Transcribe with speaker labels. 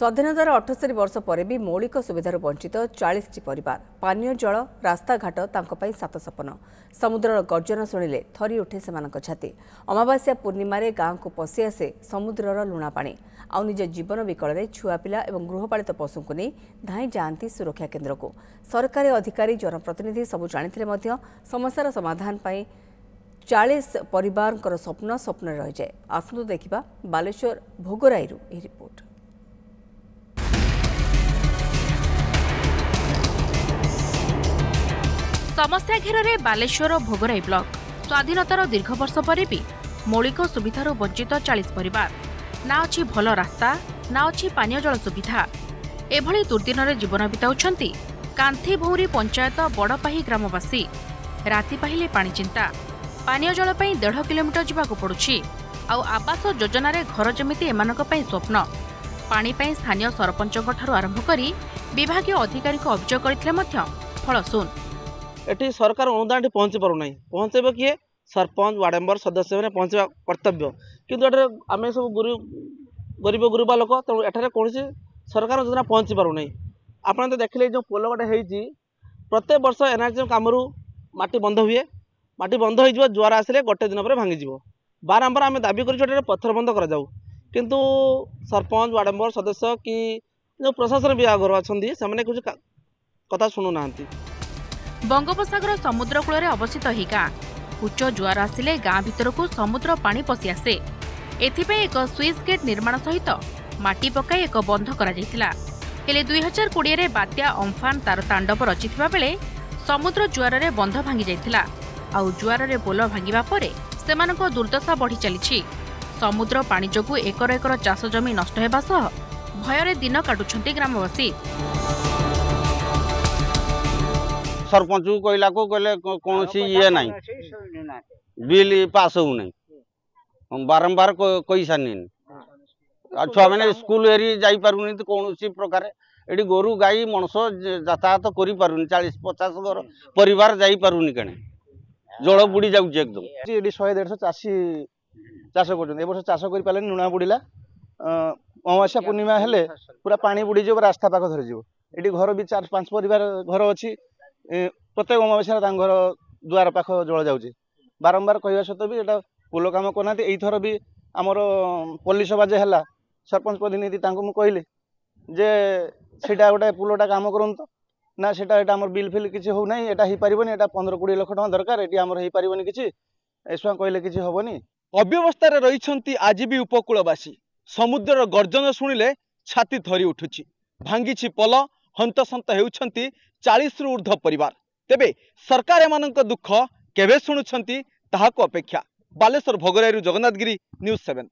Speaker 1: स्वाधीनतार 78 वर्ष पर भी मौलिक सुविधार वंचित 40 परिवार पानीय जल रास्ताघाट तांकों सात सपन समुद्र गर्जन शुणिले थरी उठे से छाती अमावास्या पूर्णिम गाँव को पशि आसे समुद्रर लुणा पानी आउ निज जीवन विकल में छुआ पिला और गृहपालित पशु को नहीं धाई जाती सुरक्षा केन्द्र को सरकारी अधिकारी जनप्रतिनिधि सबू जानी समस्यार समाधान 40 परिवार स्वप्न स्वप्न रही जाए। आसतु देखा बालेश्वर भोगराई रिपोर्ट।
Speaker 2: समस्या घेर बालेश्वर भोगराई ब्लॉक स्वाधीनतार दीर्घ वर्ष पर भी मौलिक सुविधार वंचित 40 परिवार ना अच्छी भल रास्ता ना अच्छी पानीय जल सुविधा एभली दुर्दिन जीवन बिताउछंती कांथी भौरी पंचायत बड़पाही ग्रामवासी राति पाहिले पानी चिंता पानीय जल 1.5 किलोमीटर जावाक पड़ुछि आउ आवास योजन घर जमिति एमानक स्वप्न पानी स्थानीय सरपंच आरंभ करी विभागीय अधिकारी अभियोग करथिले फल शून
Speaker 3: एटी सरकार अनुदान पहुंची पारना पहुंचे किए सरपंच वार्ड मेंबर सदस्य मैंने पहुंचा कर्तव्य किंतु आम सब गरीब गुरुबा लोक तेणु एठारे कौन सरकार योजना पहुंची पारना आप तो देखिले जो पोल गोटे प्रत्येक वर्ष एनआरजी कम माटी बंद हुए माटी बंद हो ज्वार आसिले गोटे दिन पर भांगी बारंबार आम दाबी कर पत्थर बंद कर किंतु सरपंच वार्ड मेंबर सदस्य कि जो प्रशासन विभाग अच्छा कुछ कथा शुणुना।
Speaker 2: बंगोपसागर समुद्र कूल अवस्थित ही गाँ उच्च जुआर आसिले गाँ भीतर को समुद्र पानी पशि आसे एथिपाई एक स्विच गेट निर्माण सहित माटी पकाई एक बंध करा जायतिला। हेले 2020 रे बात्या अम्फान तार तांडव रचिथिबा बेले समुद्र जुआर रे बंध भांगी जायतिला आउ जुआर रे पोल भांगिबा परे सेमानक दुर्दशा बढ़ी चलीछि। समुद्र पानी जोगु एकर एकर चाष जमी नष्ट हेबा सह भୟରେ दिन काटुछंती ग्रामवासी।
Speaker 4: सरपंच को कहला को कहले कौन सी ये नहीं बिल पास हो नहीं हम बारंबार कही सारे छुआ मैंने स्कूल एरी जाई पारुनी तो कौन सी प्रकार एटी गोरु गाई मनस यातायात करि पारुनी 40-50 घर परिवार जाई पारुनी कने जल बुड़ी जाउछ एकदम
Speaker 5: एटी 100-150 चासी चाष कर वर्ष चाष कर पारे लुणा बुड़ीला अमावास्या पूर्णिमा हेले पूरा पानी बुड़ी जो रास्ता पाख धरी जीव एटी घर भी 4-5 परिवार घर अच्छी प्रत्येक अमावास्या घर द्वार पाख जल जाऊँगी बारंबार कहवा सत्वे भी एटा पोल कम करना यहीथर भी आमर पल्ली सभा जे है सरपंच प्रतिनिधि कहले जे सीटा गोटे पोलटा कम करूँ तो ना सीटा आम बिल फिल किसी हो ना यहाँ हो पारे 15-20 लाख टका दरकार ये आमर हो पारे कि एसुआ कहले कि हेनी
Speaker 6: अव्यवस्था रही आज भी उपकूलवासी समुद्र गर्जन शुणिले छाती थरी उठुछि भांगी पोल हंतसंत होउछंती 40 रु ऊर्ध्व परिवार तेबे सरकार एमानंक दुख केबे शुणुछंती ताहाको अपेक्षा। बालेश्वर भोगराई जगन्नाथ गिरी न्यूज 7।